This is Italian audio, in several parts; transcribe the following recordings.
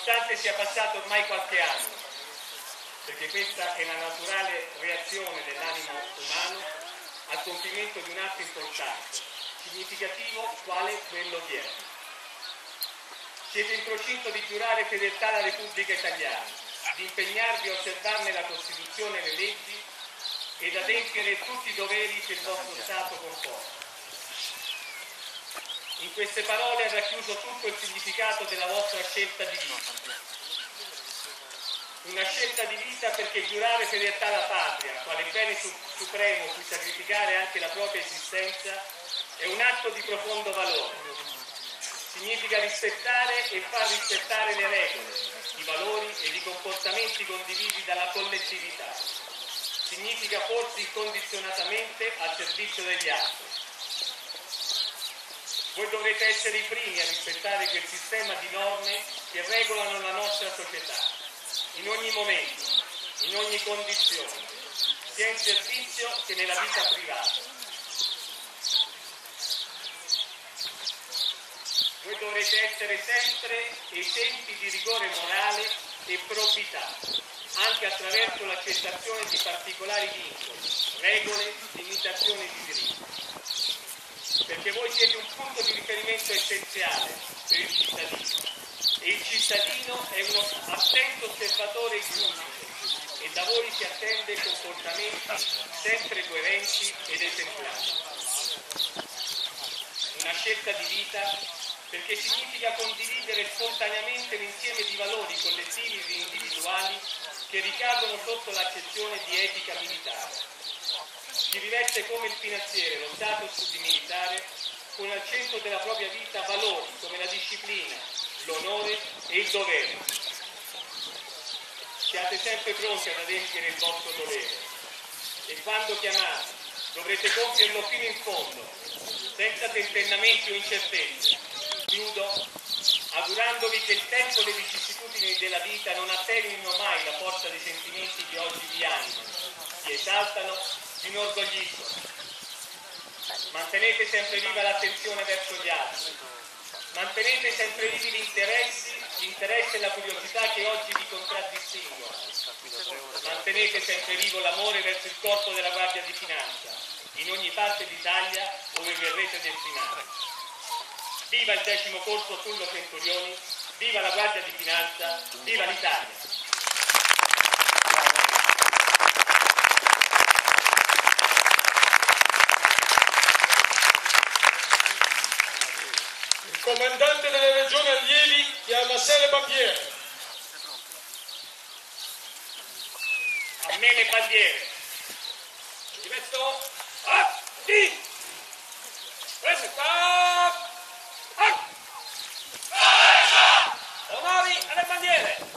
nonostante sia passato ormai qualche anno, perché questa è la naturale reazione dell'animo umano al compimento di un atto importante, significativo quale quello odierno. Siete in procinto di giurare fedeltà alla Repubblica Italiana, di impegnarvi a osservarne la Costituzione e le leggi ed adempiere tutti i doveri che il vostro Stato comporta. In queste parole è racchiuso tutto il significato della vostra scelta di vita. Una scelta di vita perché giurare fedeltà alla patria, quale bene supremo cui sacrificare anche la propria esistenza, è un atto di profondo valore. Significa rispettare e far rispettare le regole, i valori e i comportamenti condivisi dalla collettività. Significa porsi incondizionatamente al servizio degli altri. Voi dovrete essere i primi a rispettare quel sistema di norme che regolano la nostra società, in ogni momento, in ogni condizione, sia in servizio che nella vita privata. Voi dovrete essere sempre esempi di rigore morale e probità, anche attraverso l'accettazione di particolari vincoli, regole, limitazioni di diritti. Perché voi siete un punto di riferimento essenziale per il cittadino e il cittadino è uno attento osservatore e giudice e da voi si attende comportamenti sempre coerenti ed esemplari. Una scelta di vita perché significa condividere spontaneamente l'insieme di valori collettivi e individuali che ricadono sotto l'accezione di etica militare. Si riveste come il finanziere, lo status di militare, con al centro della propria vita valori come la disciplina, l'onore e il dovere. Siate sempre pronti ad adempiere il vostro dovere e quando chiamate dovrete compierlo fino in fondo, senza tentennamenti o incertezze. Chiudo augurandovi che il tempo e le vicissitudini della vita non attenuino mai la forza dei sentimenti che oggi vi animano, vi esaltano, vi inorgogliscono. Mantenete sempre viva l'attenzione verso gli altri, mantenete sempre vivi l'interesse e la curiosità che oggi vi contraddistinguono, mantenete sempre vivo l'amore verso il corpo della Guardia di Finanza, in ogni parte d'Italia dove verrete destinati. Viva il 10° corso Tullo Centurioni, viva la Guardia di Finanza, viva l'Italia! Il comandante della Regione Allievi chiama a sé le bandiere. A me le bandiere! Ci metto... Ah! Sì! Stop! Onori alle bandiere!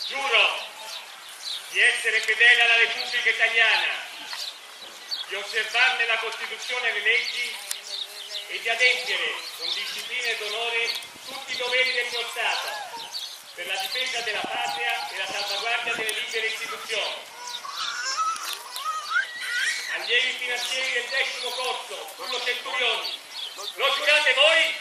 Giuro di essere fedele alla Repubblica Italiana, di osservarne la Costituzione e le leggi e di adempiere con disciplina ed onore tutti i doveri del mio Stato per la difesa della patria e la salvaguardia delle libere istituzioni. Allievi finanzieri del 10° corso, Tullo Centurioni, lo giurate voi?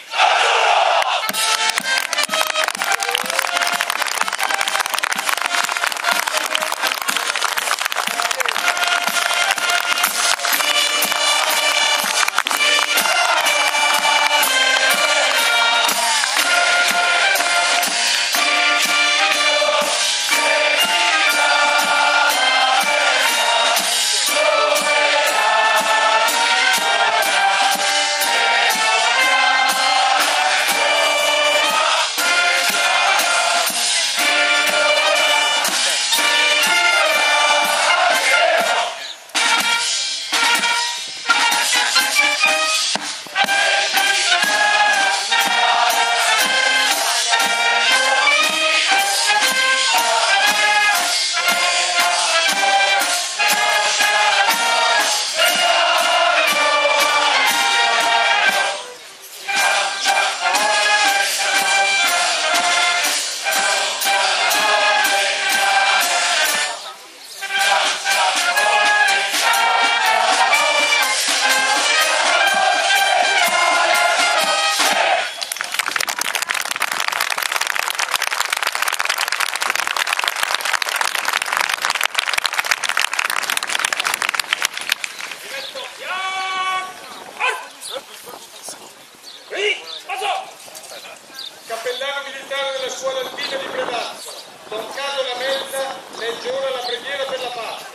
nella scuola alpina di Predazzo. Don Carlo Lametta legge ora la preghiera per la pace.